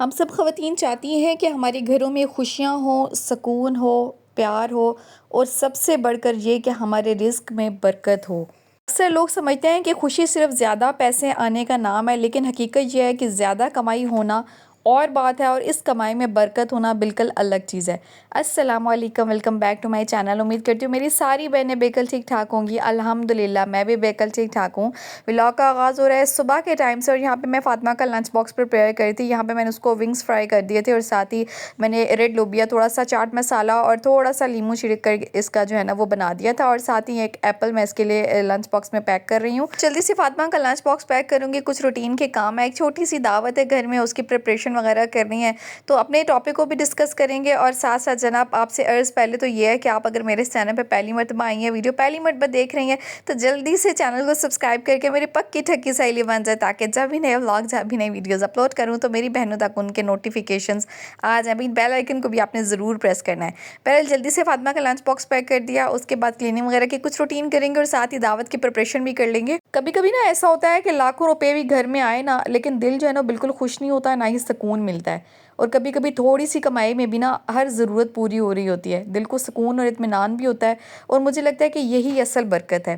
ہم سب خواتین چاہتی ہیں کہ ہمارے گھروں میں خوشیاں ہوں، سکون ہو، پیار ہو اور سب سے بڑھ کر یہ کہ ہمارے رزق میں برکت ہو۔ اکثر لوگ سمجھتے ہیں کہ خوشی صرف زیادہ پیسے آنے کا نام ہے، لیکن حقیقت یہ ہے کہ زیادہ کمائی ہونا اور بات ہے اور اس کمائی میں برکت ہونا بالکل الگ چیز ہے۔ السلام علیکم، welcome back to my channel. امید کرتی ہوں میری ساری بہنیں بالکل ٹھیک ٹھاک ہوں گی۔ الحمدللہ میں بھی بالکل ٹھیک ٹھاک ہوں۔ ولاگ کا آغاز ہو رہا ہے صبح کے ٹائم سے، اور یہاں پہ میں فاطمہ کا لنچ باکس پریپیئر کری تھی۔ یہاں پہ میں نے اس کو ونگز فرائی کر دیے تھے، اور ساتھ ہی میں نے ریڈ لوبیا، تھوڑا سا چاٹ مسالہ اور تھوڑا سا لیموں چھڑک کر اس کا جو ہے نا وہ بنا دیا تھا، اور ساتھ ہی ایک ایپل میں اس کے لیے لنچ باکس میں پیک کر رہی ہوں۔ جلدی سے فاطمہ کا لنچ باکس پیک کروں گی، کچھ روٹین کے کام ہے، ایک چھوٹی سی دعوت ہے گھر میں، اس کی پریپریشن وغیرہ کرنی ہے، تو اپنے ٹاپک کو بھی ڈسکس کریں گے۔ اور ساتھ ساتھ جناب آپ سے عرض پہلے تو یہ ہے کہ آپ اگر میرے چینل پہ پہلی مرتبہ آئی ہیں، ویڈیو پہلی مرتبہ دیکھ رہی ہیں، تو جلدی سے چینل کو سبسکرائب کر کے میری پکی ٹھکی سہیلی بن جائے، تاکہ جب بھی نئے ولاگ، جب بھی نئی ویڈیوز اپلوڈ کروں تو میری بہنوں تک ان کے نوٹیفیکیشنز آ جائیں۔ بیل آئیکن کو بھی آپ نے ضرور پریس کرنا ہے۔ پہلے جلدی سے فاطمہ کا لنچ باکس پیک کر دیا، اس کے بعد کلیننگ وغیرہ کی کچھ روٹین کریں گے، اور ساتھ ہی دعوت کی پریپریشن بھی کر لیں گے۔ کبھی کبھی نا ایسا ہوتا ہے کہ لاکھوں روپے بھی گھر میں آئے نا، لیکن دل جو ہے نا بالکل خوش نہیں ہوتا ہے، نہ ہی سکون ملتا ہے۔ اور کبھی کبھی تھوڑی سی کمائی میں بھی نا ہر ضرورت پوری ہو رہی ہوتی ہے، دل کو سکون اور اطمینان بھی ہوتا ہے، اور مجھے لگتا ہے کہ یہی اصل برکت ہے۔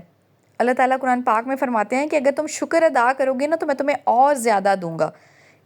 اللہ تعالیٰ قرآن پاک میں فرماتے ہیں کہ اگر تم شکر ادا کرو گے نا تو میں تمہیں اور زیادہ دوں گا۔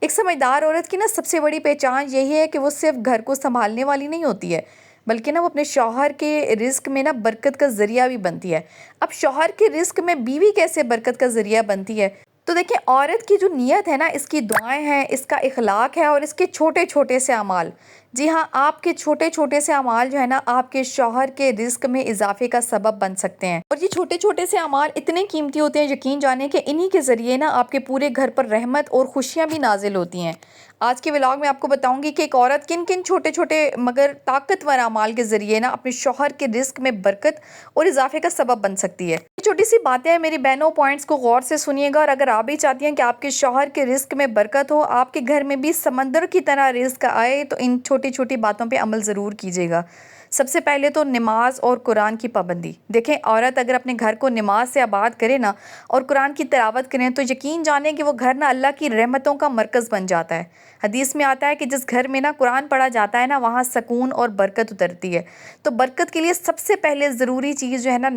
ایک سمجھدار عورت کی نا سب سے بڑی پہچان یہی ہے کہ وہ صرف گھر کو سنبھالنے والی نہیں ہوتی ہے، بلکہ نا وہ اپنے شوہر کے رزق میں نا برکت کا ذریعہ بھی بنتی ہے۔ اب شوہر کے رزق میں بیوی کیسے برکت کا ذریعہ بنتی ہے؟ تو دیکھیں، عورت کی جو نیت ہے نا، اس کی دعائیں ہیں، اس کا اخلاق ہے، اور اس کے چھوٹے چھوٹے سے اعمال، جی ہاں، آپ کے چھوٹے چھوٹے سے اعمال جو ہے نا آپ کے شوہر کے رزق میں اضافے کا سبب بن سکتے ہیں۔ اور یہ چھوٹے چھوٹے سے اعمال اتنے قیمتی ہوتے ہیں، یقین جانیں کہ انہی کے ذریعے نا آپ کے پورے گھر پر رحمت اور خوشیاں بھی نازل ہوتی ہیں۔ آج کے ولاگ میں آپ کو بتاؤں گی کہ ایک عورت کن کن چھوٹے چھوٹے مگر طاقتور اعمال کے ذریعے نا اپنے شوہر کے رزق میں برکت اور اضافے کا سبب بن سکتی ہے۔ چھوٹی سی باتیں ہیں میری بہنوں، پوائنٹس کو غور سے سنیے گا، اور اگر آپ بھی چاہتی ہیں کہ آپ کے شوہر کے رزق میں برکت ہو، آپ کے گھر میں بھی سمندر کی طرح رزق آئے، تو ان چھوٹی چھوٹی باتوں پہ عمل ضرور کیجیے گا۔ سب سے پہلے تو نماز اور قرآن کی پابندی۔ دیکھیں، عورت اگر اپنے گھر کو نماز سے آباد کرے نا اور قرآن کی تلاوت کریں، تو یقین جانیں کہ وہ گھر نا اللہ کی رحمتوں کا مرکز بن جاتا ہے۔ حدیث میں آتا ہے کہ جس گھر میں نا قرآن پڑھا جاتا ہے نا، وہاں سکون اور برکت اترتی ہے۔ تو برکت کے لیے سب سے پہلے ضروری چیز جو ہے نا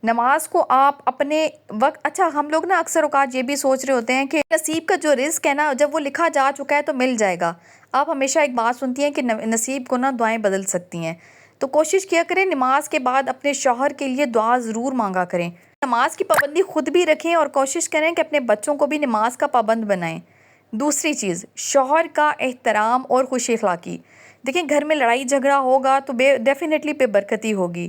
نماز کو آپ اپنے وقت، اچھا ہم لوگ نا اکثر اوقات یہ بھی سوچ رہے ہوتے ہیں کہ نصیب کا جو رزق ہے نا، جب وہ لکھا جا چکا ہے تو مل جائے گا۔ آپ ہمیشہ ایک بات سنتی ہیں کہ نصیب کو نا دعائیں بدل سکتی ہیں، تو کوشش کیا کریں نماز کے بعد اپنے شوہر کے لیے دعا ضرور مانگا کریں۔ نماز کی پابندی خود بھی رکھیں، اور کوشش کریں کہ اپنے بچوں کو بھی نماز کا پابند بنائیں۔ دوسری چیز، شوہر کا احترام اور خوش اخلاقی۔ دیکھیں، گھر میں لڑائی جھگڑا ہوگا تو ڈیفینیٹلی بے برکتی ہوگی۔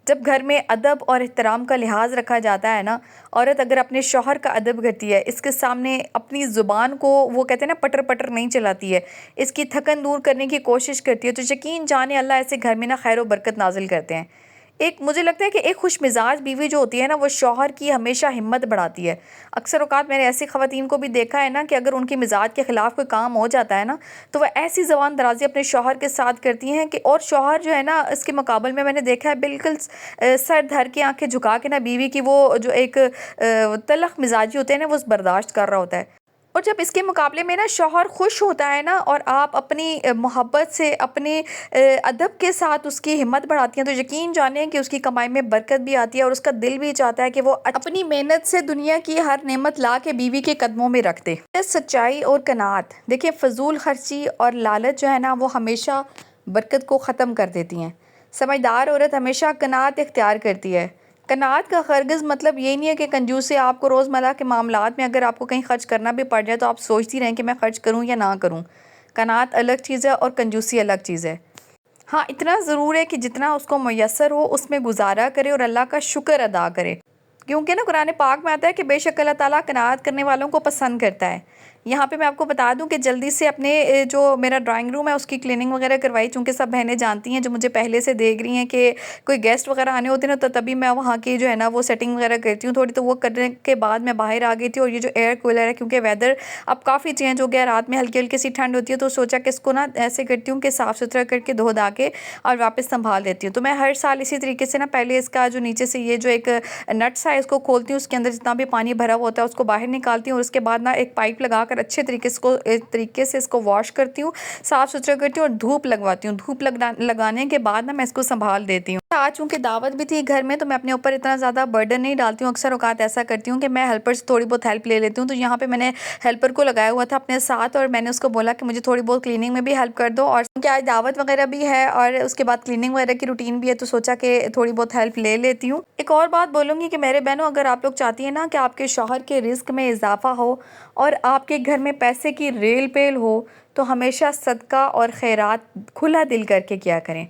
جب گھر میں ادب اور احترام کا لحاظ رکھا جاتا ہے نا، عورت اگر اپنے شوہر کا ادب کرتی ہے، اس کے سامنے اپنی زبان کو، وہ کہتے ہیں نا، پٹر پٹر نہیں چلاتی ہے، اس کی تھکن دور کرنے کی کوشش کرتی ہے، تو یقین جانے اللہ ایسے گھر میں نا خیر و برکت نازل کرتے ہیں۔ مجھے لگتا ہے کہ ایک خوش مزاج بیوی جو ہوتی ہے نا، وہ شوہر کی ہمیشہ ہمت بڑھاتی ہے۔ اکثر اوقات میں نے ایسی خواتین کو بھی دیکھا ہے نا کہ اگر ان کی مزاج کے خلاف کوئی کام ہو جاتا ہے نا، تو وہ ایسی زبان درازی اپنے شوہر کے ساتھ کرتی ہیں کہ، اور شوہر جو ہے نا اس کے مقابل میں نے دیکھا ہے بالکل سر دھر کے آنکھیں جھکا کے نا بیوی کی وہ جو ایک تلخ مزاجی ہوتے ہیں نا، وہ برداشت کر رہا ہوتا ہے۔ اور جب اس کے مقابلے میں نا شوہر خوش ہوتا ہے نا، اور آپ اپنی محبت سے، اپنے ادب کے ساتھ اس کی ہمت بڑھاتی ہیں، تو یقین جانیں کہ اس کی کمائی میں برکت بھی آتی ہے، اور اس کا دل بھی چاہتا ہے کہ وہ اپنی محنت سے دنیا کی ہر نعمت لا کے بیوی کے قدموں میں رکھ دے۔ سچائی اور قناعت۔ دیکھیں، فضول خرچی اور لالچ جو ہے نا، وہ ہمیشہ برکت کو ختم کر دیتی ہیں۔ سمجھدار عورت ہمیشہ قناعت اختیار کرتی ہے۔ قناعت کا ہرگز مطلب یہ نہیں ہے کہ کنجوسی آپ کو روزمرہ کے معاملات میں اگر آپ کو کہیں خرچ کرنا بھی پڑ جائے تو آپ سوچتی رہیں کہ میں خرچ کروں یا نہ کروں۔ قناعت الگ چیز ہے اور کنجوسی الگ چیز ہے۔ ہاں، اتنا ضرور ہے کہ جتنا اس کو میسر ہو اس میں گزارا کرے اور اللہ کا شکر ادا کرے، کیونکہ نا قرآن پاک میں آتا ہے کہ بے شک اللہ تعالیٰ قناعت کرنے والوں کو پسند کرتا ہے۔ یہاں پہ میں آپ کو بتا دوں کہ جلدی سے اپنے جو میرا ڈرائنگ روم ہے اس کی کلیننگ وغیرہ کروائی، چونکہ سب بہنیں جانتی ہیں جو مجھے پہلے سے دیکھ رہی ہیں کہ کوئی گیسٹ وغیرہ آنے ہوتے ہیں نا، تو تبھی میں وہاں کی جو ہے نا وہ سیٹنگ وغیرہ کرتی ہوں تھوڑی، تو وہ کرنے کے بعد میں باہر آ گئی تھی۔ اور یہ جو ایئر کولر ہے، کیونکہ ویدر اب کافی چینج ہو گیا، رات میں ہلکی ہلکی سی ٹھنڈ ہوتی ہے، تو سوچا کہ اس کو نا ایسے کرتی ہوں کہ صاف ستھرا کر کے دھو دا کے اور واپس سنبھال دیتی ہوں۔ تو میں ہر سال اسی طریقے سے نا پہلے اس کا جو نیچے سے یہ جو ایک نٹس ہے اس کو کھولتی ہوں، اس کے اندر جتنا بھی پانی بھرا ہوا ہوتا ہے اس کو باہر نکالتی ہوں، اور اس کے بعد نا ایک پائپ لگا کر اچھے طریقے سے اس کو واش کرتی ہوں، صاف ستھرا کرتی ہوں اور دھوپ لگواتی ہوں۔ دھوپ لگانے کے بعد نا میں اس کو سنبھال دیتی ہوں۔ آج چونکہ دعوت بھی تھی گھر میں تو میں اپنے اوپر اتنا زیادہ برڈن نہیں ڈالتی ہوں۔ اکثر اوقات ایسا کرتی ہوں کہ میں ہیلپر سے تھوڑی بہت ہیلپ لے لیتی ہوں۔ تو یہاں پہ میں نے ہیلپر کو لگایا ہوا تھا اپنے ساتھ، اور میں نے اس کو بولا کہ مجھے تھوڑی بہت کلیننگ میں بھی ہیلپ کر دو، اور کیونکہ آج دعوت وغیرہ بھی ہے اور اس کے بعد کلیننگ وغیرہ کی روٹین بھی ہے، تو سوچا کہ تھوڑی بہت ہیلپ لے لیتی ہوں۔ ایک اور بات بولوں گی کہ میرے بہنوں، اگر آپ لوگ چاہتی ہیں نا کہ آپ کے شوہر کے رزق میں اضافہ ہو اور آپ کے گھر میں پیسے کی ریل پیل ہو، تو ہمیشہ صدقہ اور خیرات کھلا دل کر کے کیا کریں۔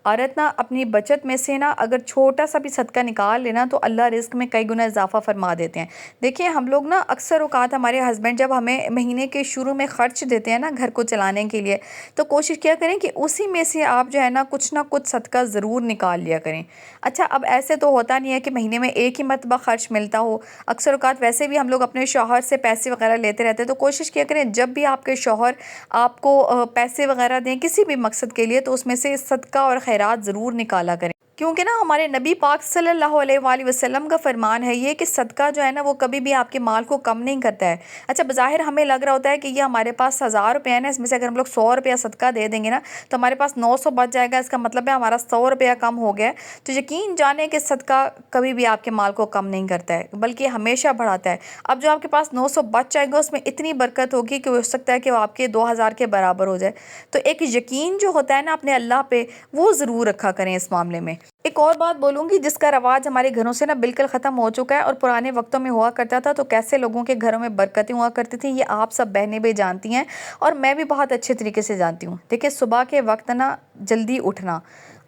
عورت نا اپنی بچت میں سے نا اگر چھوٹا سا بھی صدقہ نکال لینا تو اللہ رزق میں کئی گنا اضافہ فرما دیتے ہیں۔ دیکھیں ہم لوگ نا اکثر اوقات ہمارے ہسبینڈ جب ہمیں مہینے کے شروع میں خرچ دیتے ہیں نا گھر کو چلانے کے لیے، تو کوشش کیا کریں کہ اسی میں سے آپ جو ہے نا کچھ نہ کچھ صدقہ ضرور نکال لیا کریں۔ اچھا، اب ایسے تو ہوتا نہیں ہے کہ مہینے میں ایک ہی مرتبہ خرچ ملتا ہو، اکثر اوقات ویسے بھی ہم لوگ اپنے شوہر سے پیسے وغیرہ لیتے رہتے ہیں، تو کوشش کیا کریں جب بھی آپ کے شوہر آپ کو پیسے وغیرہ دیں کسی بھی مقصد کے لیے، تو اس میں سے صدقہ اور خیرات ضرور نکالا کریں، کیونکہ نا ہمارے نبی پاک صلی اللہ علیہ وآلہ وسلم کا فرمان ہے یہ کہ صدقہ جو ہے نا وہ کبھی بھی آپ کے مال کو کم نہیں کرتا ہے۔ اچھا، بظاہر ہمیں لگ رہا ہوتا ہے کہ یہ ہمارے پاس 1000 روپے ہے نا، اس میں سے اگر ہم لوگ 100 روپیہ صدقہ دے دیں گے نا تو ہمارے پاس 900 بچ جائے گا، اس کا مطلب ہے ہمارا 100 روپیہ کم ہو گیا ہے۔ تو یقین جانے کہ صدقہ کبھی بھی آپ کے مال کو کم نہیں کرتا ہے بلکہ ہمیشہ بڑھاتا ہے۔ اب جو آپ کے پاس 900 بچ جائے گا اس میں اتنی برکت ہوگی کہ ہو سکتا ہے کہ وہ آپ کے 2000 کے برابر ہو جائے۔ تو ایک یقین جو ہوتا ہے نا اپنے اللہ پہ، وہ ضرور رکھا کریں اس معاملے میں۔ ایک اور بات بولوں گی جس کا رواج ہمارے گھروں سے نا بالکل ختم ہو چکا ہے اور پرانے وقتوں میں ہوا کرتا تھا، تو کیسے لوگوں کے گھروں میں برکتیں ہوا کرتی تھیں یہ آپ سب بہنیں بھی جانتی ہیں اور میں بھی بہت اچھے طریقے سے جانتی ہوں۔ دیکھیں صبح کے وقت نا جلدی اٹھنا،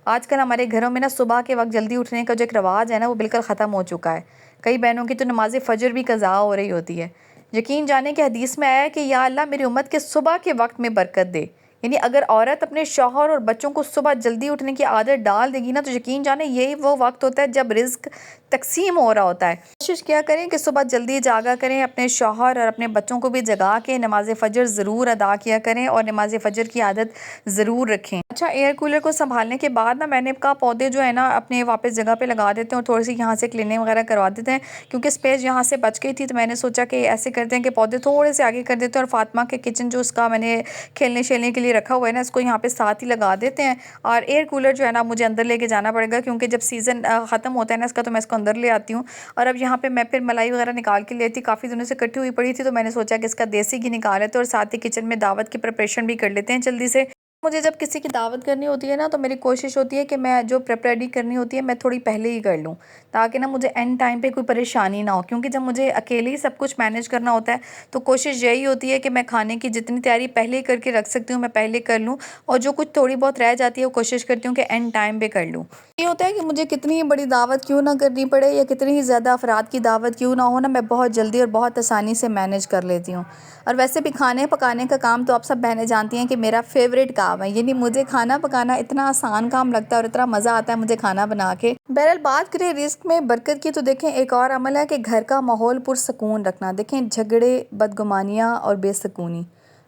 آج کل ہمارے گھروں میں نا صبح کے وقت جلدی اٹھنے کا جو ایک رواج ہے نا وہ بالکل ختم ہو چکا ہے۔ کئی بہنوں کی تو نماز فجر بھی قضا ہو رہی ہوتی ہے۔ یقین جانے کہ حدیث میں آیا ہے کہ یا اللہ میری امت کے صبح کے وقت میں برکت دے، یعنی اگر عورت اپنے شوہر اور بچوں کو صبح جلدی اٹھنے کی عادت ڈال دے گی نا تو یقین جانے یہی وہ وقت ہوتا ہے جب رزق تقسیم ہو رہا ہوتا ہے۔ کوشش کیا کریں کہ صبح جلدی جاگا کریں، اپنے شوہر اور اپنے بچوں کو بھی جگا کے نماز فجر ضرور ادا کیا کریں اور نماز فجر کی عادت ضرور رکھیں۔ اچھا، ایئر کولر کو سنبھالنے کے بعد نا میں نے کہا پودے جو ہے نا اپنے واپس جگہ پہ لگا دیتے ہیں اور تھوڑی سی یہاں سے کلیننگ وغیرہ کروا دیتے ہیں، کیونکہ اسپیس یہاں سے بچ گئی تھی تو میں نے سوچا کہ ایسے کرتے ہیں کہ پودے تھوڑے سے آگے کر دیتے ہیں اور فاطمہ کے کچن جو اس کا میں نے کھیلنے شیلنے کے لیے رکھا ہوا ہے نا اس کو یہاں پہ ساتھ ہی لگا دیتے ہیں۔ اور ایئر کولر جو ہے نا مجھے اندر لے کے جانا پڑے گا کیونکہ جب سیزن ختم ہوتا ہے نا اس کا تو میں اس کو اندر لے آتی ہوں۔ اور اب یہاں پہ میں پھر ملائی وغیرہ نکال کے لیتی، کافی دنوں سے کٹھی ہوئی پڑی تھی تو میں نے سوچا کہ اس کا دیسی گھی نکال لیتے اور ساتھ ہی کچن میں دعوت کی پریپریشن بھی کر لیتے ہیں جلدی سے۔ مجھے جب کسی کی دعوت کرنی ہوتی ہے نا تو میری کوشش ہوتی ہے کہ میں جو پریپریڈی کرنی ہوتی ہے میں تھوڑی پہلے ہی کر لوں تاکہ نا مجھے اینڈ ٹائم پہ کوئی پریشانی نہ ہو، کیونکہ جب مجھے اکیلے ہی سب کچھ مینیج کرنا ہوتا ہے تو کوشش یہی ہوتی ہے کہ میں کھانے کی جتنی تیاری پہلے کر کے رکھ سکتی ہوں میں پہلے کر لوں، اور جو کچھ تھوڑی بہت رہ جاتی ہے وہ کوشش کرتی ہوں کہ اینڈ ٹائم پہ کر لوں۔ یہ ہوتا ہے کہ مجھے کتنی بڑی دعوت کیوں نہ کرنی پڑے یا کتنی ہی زیادہ افراد کی دعوت کیوں نہ ہو نا، میں بہت جلدی اور بہت آسانی سے مینیج کر لیتی ہوں۔ اور ویسے بھی کھانے پکانے کا کام تو آپ سب بہنیں جانتی ہیں کہ میرا فیوریٹ کام ہے، یعنی مجھے کھانا پکانا اتنا آسان کام لگتا ہے اور اتنا مزہ آتا ہے مجھے کھانا بنا کے۔ بہرحال بات کریں رزق میں برکت کی تو دیکھیں ایک اور عمل ہے کہ گھر کا ماحول پرسکون رکھنا۔ دیکھیں جھگڑے، بدگمانیاں اور بے سکونی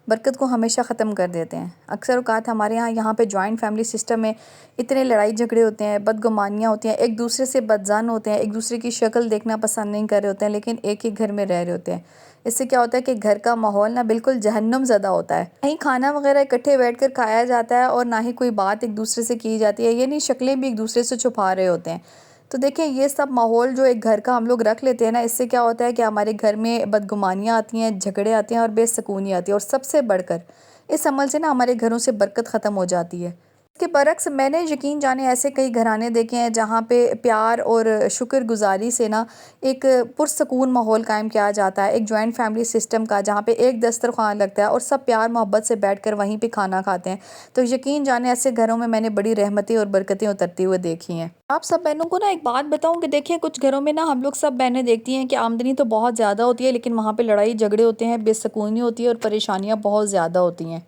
برکت کو ہمیشہ ختم کر دیتے ہیں۔ اکثر اوقات ہمارے یہاں پہ جوائنٹ فیملی سسٹم میں اتنے لڑائی جھگڑے ہوتے ہیں، بدگمانیاں ہوتی ہیں، ایک دوسرے سے بدظن ہوتے ہیں، ایک دوسرے کی شکل دیکھنا پسند نہیں کر رہے ہوتے ہیں لیکن ایک ہی گھر میں رہ رہے ہوتے ہیں۔ اس سے کیا ہوتا ہے کہ گھر کا ماحول نا بالکل جہنم زدہ ہوتا ہے، نہ ہی کھانا وغیرہ اکٹھے بیٹھ کر کھایا جاتا ہے اور نہ ہی کوئی بات ایک دوسرے سے کی جاتی ہے، یعنی شکلیں بھی ایک دوسرے سے چھپا رہے ہوتے ہیں۔ تو دیکھیں یہ سب ماحول جو ایک گھر کا ہم لوگ رکھ لیتے ہیں نا، اس سے کیا ہوتا ہے کہ ہمارے گھر میں بدگمانیاں آتی ہیں، جھگڑے آتے ہیں اور بے سکونی آتی ہے، اور سب سے بڑھ کر اس عمل سے نا ہمارے گھروں سے برکت ختم ہو جاتی ہے۔ اس کے برعکس میں نے یقین جانے ایسے کئی گھرانے دیکھے ہیں جہاں پہ پیار اور شکر گزاری سے نا ایک پرسکون ماحول قائم کیا جاتا ہے، ایک جوائنٹ فیملی سسٹم کا جہاں پہ ایک دسترخوان لگتا ہے اور سب پیار محبت سے بیٹھ کر وہیں پہ کھانا کھاتے ہیں۔ تو یقین جانے ایسے گھروں میں نے بڑی رحمتیں اور برکتیں اترتی ہوئے دیکھی ہیں۔ آپ سب بہنوں کو نا ایک بات بتاؤں کہ دیکھیں کچھ گھروں میں نا ہم لوگ سب بہنیں دیکھتی ہیں کہ آمدنی تو بہت زیادہ ہوتی ہے لیکن وہاں پہ لڑائی جھگڑے ہوتے ہیں، بے سکونی ہوتی ہے اور پریشانیاں بہت زیادہ ہوتی ہیں۔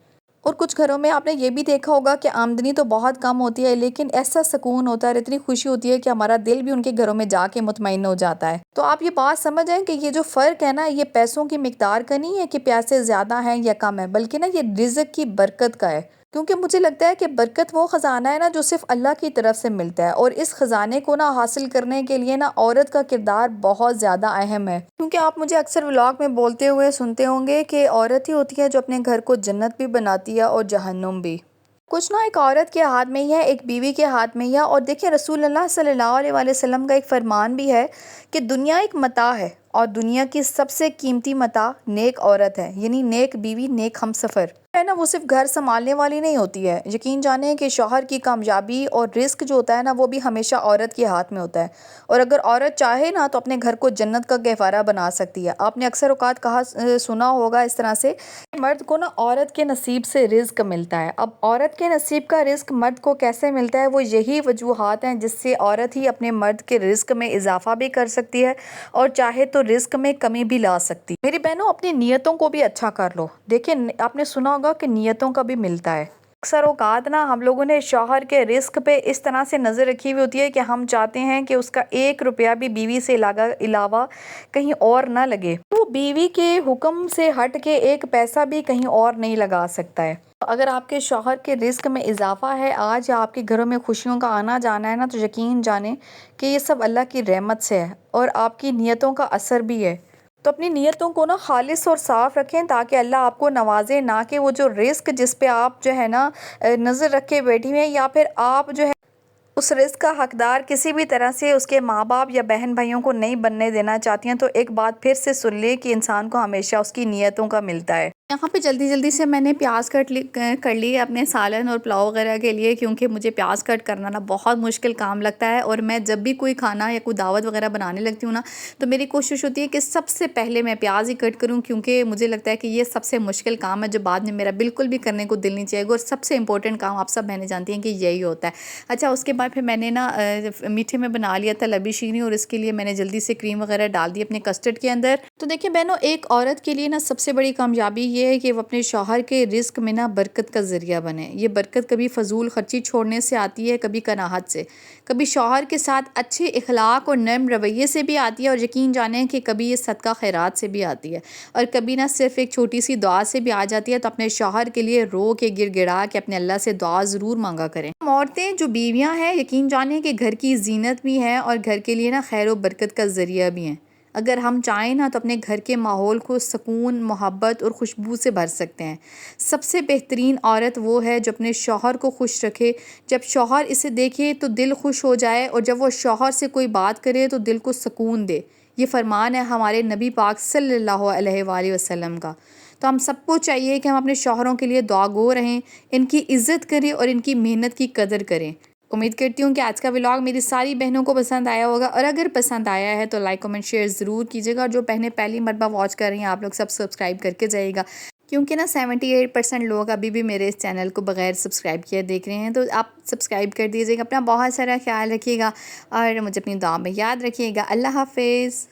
اور کچھ گھروں میں آپ نے یہ بھی دیکھا ہوگا کہ آمدنی تو بہت کم ہوتی ہے لیکن ایسا سکون ہوتا ہے، اتنی خوشی ہوتی ہے کہ ہمارا دل بھی ان کے گھروں میں جا کے مطمئن ہو جاتا ہے۔ تو آپ یہ بات سمجھ آئیں کہ یہ جو فرق ہے نا یہ پیسوں کی مقدار کا نہیں ہے کہ پیسے زیادہ ہیں یا کم ہے، بلکہ نا یہ رزق کی برکت کا ہے۔ کیونکہ مجھے لگتا ہے کہ برکت وہ خزانہ ہے نا جو صرف اللہ کی طرف سے ملتا ہے، اور اس خزانے کو نا حاصل کرنے کے لیے نا عورت کا کردار بہت زیادہ اہم ہے۔ کیونکہ آپ مجھے اکثر ولاگ میں بولتے ہوئے سنتے ہوں گے کہ عورت ہی ہوتی ہے جو اپنے گھر کو جنت بھی بناتی ہے اور جہنم بھی۔ کچھ نا ایک عورت کے ہاتھ میں ہی ہے، ایک بیوی کے ہاتھ میں ہی ہے، اور دیکھیں رسول اللہ صلی اللہ علیہ وآلہ وسلم کا ایک فرمان بھی ہے کہ دنیا ایک متاع ہے، اور دنیا کی سب سے قیمتی متاع نیک عورت ہے، یعنی نیک بیوی، نیک ہمسفر ہے نا، وہ صرف گھر سنبھالنے والی نہیں ہوتی ہے۔ یقین جانیں کہ شوہر کی کامیابی اور رزق جو ہوتا ہے نا وہ بھی ہمیشہ عورت کے ہاتھ میں ہوتا ہے، اور اگر عورت چاہے نا تو اپنے گھر کو جنت کا گہوارہ بنا سکتی ہے۔ آپ نے اکثر اوقات سنا ہوگا اس طرح سے کہ مرد کو نا عورت کے نصیب سے رزق ملتا ہے۔ اب عورت کے نصیب کا رزق مرد کو کیسے ملتا ہے؟ وہ یہی وجوہات ہیں جس سے عورت ہی اپنے مرد کے رزق میں اضافہ بھی کر سکتی ہے، اور چاہے تو رزق میں کمی بھی لا سکتی ہے۔ میری بہنوں، اپنی نیتوں کو بھی اچھا کر لو۔ دیکھیں آپ نے سنا ہوگا کہ نیتوں کا بھی ملتا ہے۔ اکثر اوقات نا ہم لوگوں نے شوہر کے رزق پہ اس طرح سے نظر رکھی ہوئی ہوتی ہے کہ ہم چاہتے ہیں کہ اس کا 1 روپیہ بھی بیوی سے علاوہ کہیں اور نہ لگے، وہ بیوی کے حکم سے ہٹ کے 1 پیسہ بھی کہیں اور نہیں لگا سکتا ہے۔ اگر آپ کے شوہر کے رزق میں اضافہ ہے آج، یا آپ کے گھروں میں خوشیوں کا آنا جانا ہے نا، تو یقین جانیں کہ یہ سب اللہ کی رحمت سے ہے، اور آپ کی نیتوں کا اثر بھی ہے۔ تو اپنی نیتوں کو نا خالص اور صاف رکھیں تاکہ اللہ آپ کو نوازے، نہ کہ وہ جو رزق جس پہ آپ جو ہے نا نظر رکھ کے بیٹھی ہوئی ہیں، یا پھر آپ جو ہے اس رزق کا حقدار کسی بھی طرح سے اس کے ماں باپ یا بہن بھائیوں کو نہیں بننے دینا چاہتی ہیں، تو ایک بات پھر سے سن لیں کہ انسان کو ہمیشہ اس کی نیتوں کا ملتا ہے۔ یہاں پہ جلدی سے میں نے پیاز کٹ کر لی ہے اپنے سالن اور پلاؤ وغیرہ کے لیے، کیونکہ مجھے پیاز کٹ کرنا نا بہت مشکل کام لگتا ہے، اور میں جب بھی کوئی کھانا یا کوئی دعوت وغیرہ بنانے لگتی ہوں نا، تو میری کوشش ہوتی ہے کہ سب سے پہلے میں پیاز ہی کٹ کروں، کیونکہ مجھے لگتا ہے کہ یہ سب سے مشکل کام ہے جو بعد میں میرا بالکل بھی کرنے کو دل نہیں چاہے گا، اور سب سے امپورٹنٹ کام آپ سب بہنیں جانتی ہیں کہ یہی ہوتا ہے۔ اچھا، اس کے بعد پھر میں نے نا میٹھے میں بنا لیا تھا لبی شیرنی، اور اس کے لیے میں نے جلدی سے کریم وغیرہ ڈال دی اپنے کسٹرڈ کے اندر۔ تو دیکھیں بہنوں، ایک عورت کے لیے نا سب سے بڑی کامیابی یہ ہے کہ وہ اپنے شوہر کے رزق میں نا برکت کا ذریعہ بنے۔ یہ برکت کبھی فضول خرچی چھوڑنے سے آتی ہے، کبھی قناعت سے، کبھی شوہر کے ساتھ اچھے اخلاق اور نرم رویے سے بھی آتی ہے، اور یقین جانیں کہ کبھی یہ صدقہ خیرات سے بھی آتی ہے، اور کبھی نہ صرف ایک چھوٹی سی دعا سے بھی آ جاتی ہے۔ تو اپنے شوہر کے لیے رو کے گر گڑا کے اپنے اللہ سے دعا ضرور مانگا کریں۔ عورتیں جو بیویاں ہیں، یقین جانیں کہ گھر کی زینت بھی ہیں، اور گھر کے لیے نا خیر و برکت کا ذریعہ بھی ہیں۔ اگر ہم چاہیں نا تو اپنے گھر کے ماحول کو سکون، محبت اور خوشبو سے بھر سکتے ہیں۔ سب سے بہترین عورت وہ ہے جو اپنے شوہر کو خوش رکھے، جب شوہر اسے دیکھے تو دل خوش ہو جائے، اور جب وہ شوہر سے کوئی بات کرے تو دل کو سکون دے۔ یہ فرمان ہے ہمارے نبی پاک صلی اللہ علیہ وآلہ وسلم کا۔ تو ہم سب کو چاہیے کہ ہم اپنے شوہروں کے لیے دعا گو رہیں، ان کی عزت کریں اور ان کی محنت کی قدر کریں۔ امید کرتی ہوں کہ آج کا ولاگ میری ساری بہنوں کو پسند آیا ہوگا، اور اگر پسند آیا ہے تو لائک کمنٹ شیئر ضرور کیجیے گا، اور جو بہنیں پہلی مرتبہ واچ کر رہی ہیں آپ لوگ سب سبسکرائب کر کے جائیے گا، کیونکہ نا 78% لوگ ابھی بھی میرے اس چینل کو بغیر سبسکرائب کیے دیکھ رہے ہیں، تو آپ سبسکرائب کر دیجیے گا۔ اپنا بہت سارا خیال رکھیے گا، اور مجھے اپنی دعا میں یاد رکھیے گا۔ اللہ حافظ۔